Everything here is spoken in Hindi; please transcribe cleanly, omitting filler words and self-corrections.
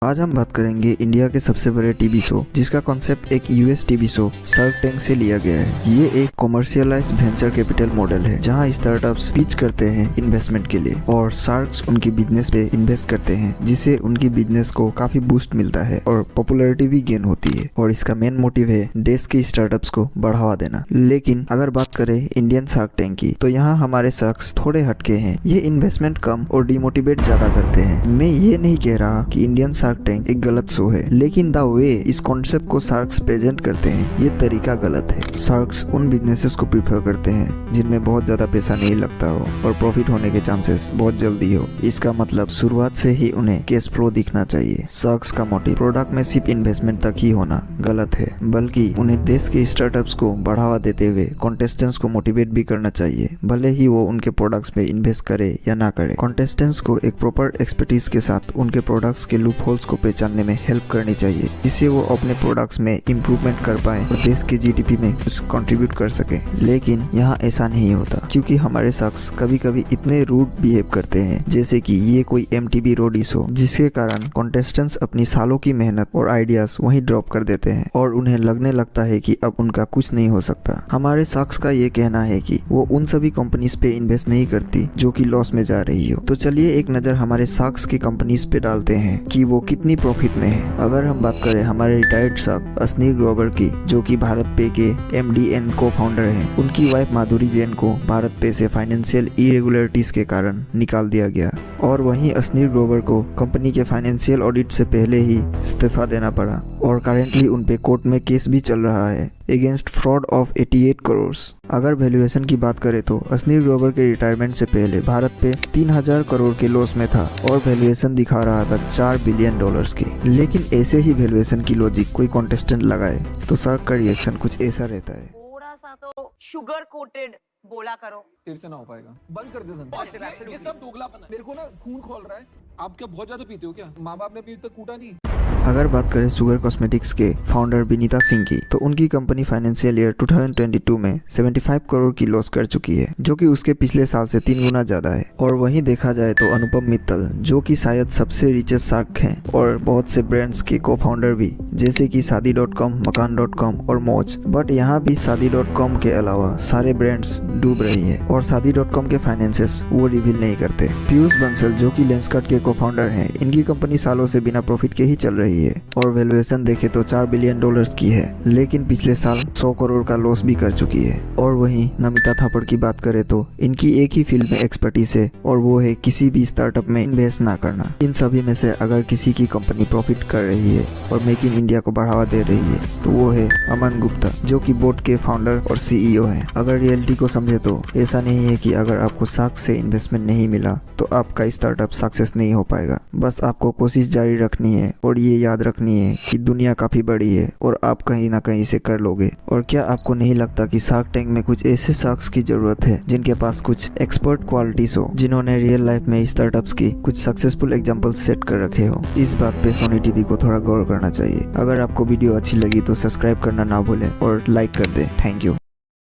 आज हम बात करेंगे इंडिया के सबसे बड़े टीवी शो जिसका कॉन्सेप्ट एक US TV show shark tank से लिया गया है। ये एक कॉमर्शियलाइज्ड वेंचर कैपिटल मॉडल है जहां स्टार्टअप्स पिच करते हैं इन्वेस्टमेंट के लिए और शार्क्स उनकी बिजनेस पे इन्वेस्ट करते हैं जिससे उनकी बिजनेस को काफी बूस्ट मिलता है और पॉपुलैरिटी भी गेन होती है और इसका मेन मोटिव है देश के स्टार्टअप्स को बढ़ावा देना। लेकिन अगर बात करें इंडियन शार्क टैंक की तो यहाँ हमारे शार्क्स थोड़े हटके हैं। ये इन्वेस्टमेंट कम और डिमोटिवेट ज्यादा करते हैं। मैं ये नहीं कह रहा कि इंडियन शार्क टैंक एक गलत शो है, लेकिन द वे इस कॉन्सेप्ट को शार्क्स प्रेजेंट करते हैं ये तरीका गलत है। शार्क्स उन बिजनेसेस को प्रीफर करते हैं जिनमें बहुत ज्यादा पैसा नहीं लगता हो और प्रॉफिट होने के चांसेस बहुत जल्दी हो। इसका मतलब शुरुआत से ही उन्हें कैश फ्लो दिखना चाहिए। शार्क्स का मोटिव प्रोडक्ट में सिर्फ इन्वेस्टमेंट तक ही होना गलत है, बल्कि उन्हें देश के स्टार्टअप्स को बढ़ावा देते हुए कॉन्टेस्टेंट्स को मोटिवेट भी करना चाहिए, भले ही वो उनके प्रोडक्ट्स में इन्वेस्ट करे या ना करे। कॉन्टेस्टेंट्स को एक प्रॉपर एक्सपर्टीज के साथ उनके प्रोडक्ट्स के लूप होल्स को पहचानने में हेल्प करनी चाहिए जिससे वो अपने प्रोडक्ट्स में इम्प्रूवमेंट कर पाए और देश के जीडीपी में कुछ कंट्रीब्यूट कर सके। लेकिन यहाँ ऐसा नहीं होता क्योंकि हमारे शख्स कभी कभी इतने रूड बिहेव करते हैं जैसे कि ये कोई एमटीवी रोडीज हो, जिसके कारण कॉन्टेस्टेंट्स अपनी सालों की मेहनत और आइडियाज वहीं ड्रॉप कर देते हैं और उन्हें लगने लगता है कि अब उनका कुछ नहीं हो सकता। हमारे शख्स का ये कहना है कि वो उन सभी कंपनीज पे इन्वेस्ट नहीं करती जो कि लॉस में जा रही हो। तो चलिए एक नजर हमारे शख्स की कंपनीज पे डालते हैं कि वो कितनी प्रॉफिट में है। अगर हम बात करें हमारे रिटायर्ड शख्स असनीर ग्रोवर की, जो कि भारत पे के एमडी एंड को फाउंडर हैं, उनकी वाइफ माधुरी जैन को भारत पे से फाइनेंशियल इरेगुलरिटीज के कारण निकाल दिया गया और वहीं असनीर ग्रोवर को कंपनी के फाइनेंशियल ऑडिट से पहले ही इस्तीफा देना पड़ा और करेंटली उन पे कोर्ट में केस भी चल रहा है अगेंस्ट फ्रॉड ऑफ 88 करोड़। अगर वैल्यूएशन की बात करें तो असनीर ग्रोवर के रिटायरमेंट से पहले भारत पे 3000 करोड़ के लॉस में था और वैल्यूएशन दिखा रहा था $4 बिलियन की। लेकिन ऐसे ही वैल्यूएशन की लॉजिक कोई कॉन्टेस्टेंट लगाए तो शार्क का रिएक्शन कुछ ऐसा रहता है। थोड़ा सा तो शुगर कोटेड बोला करो। तेरे से ना हो पाएगा, बंद कर दे धंधा। ये सब दोगलापन है। मेरे को ना खून खोल रहा है। आप क्या बहुत ज्यादा पीते हो क्या? माँ बाप ने अभी तक कूटा नहीं। अगर बात करें शुगर कॉस्मेटिक्स के फाउंडर विनीता सिंह की तो उनकी कंपनी फाइनेंशियल ईयर 2022 में 75 करोड़ की लॉस कर चुकी है, जो कि उसके पिछले साल से 3 गुना ज्यादा है। और वहीं देखा जाए तो अनुपम मित्तल, जो कि शायद सबसे रिचेस्ट शार्क हैं और बहुत से ब्रांड्स के को फाउंडर भी, जैसे कि शादी.com, मकान.com और मौज। बट यहाँ भी शादी.com के अलावा सारे ब्रांड्स डूब रही है और शादी.com के फाइनेंसेस वो रिवील नहीं करते। पीयूष बंसल, जो कि लेंसकार्ट के को फाउंडर हैं, इनकी कंपनी सालों से बिना प्रॉफिट के ही चल रही है और वैल्यूएशन देखे तो $4 बिलियन की है, लेकिन पिछले साल 100 करोड़ का लॉस भी कर चुकी है। और वहीं नमिता थापड़ की बात करें तो इनकी एक ही फील्ड में एक्सपर्टीज है और वो है किसी भी स्टार्टअप में इन्वेस्ट ना करना। इन सभी में से अगर किसी की कंपनी प्रॉफिट कर रही है और मेक इन इंडिया को बढ़ावा दे रही है तो वो है अमन गुप्ता, जो कि बोट के फाउंडर और CEO हैं। अगर रियलिटी को समझे तो ऐसा नहीं है कि अगर आपको शार्क से इन्वेस्टमेंट नहीं मिला तो आपका स्टार्टअप सक्सेस नहीं हो पाएगा। बस आपको कोशिश जारी रखनी है और ये याद रखनी है कि दुनिया काफी बड़ी है और आप कहीं ना कहीं से कर लोगे। और क्या आपको नहीं लगता कि शार्क टैंक में कुछ ऐसे शार्क्स की जरूरत है जिनके पास कुछ एक्सपर्ट क्वालिटीज हो, जिन्होंने रियल लाइफ में स्टार्टअप्स की कुछ सक्सेसफुल एग्जांपल सेट कर रखे हो? इस बात पे सोनी टीवी को थोड़ा गौर करना चाहिए। अगर आपको वीडियो अच्छी लगी तो सब्सक्राइब करना ना भूलें और लाइक कर दें। Thank you.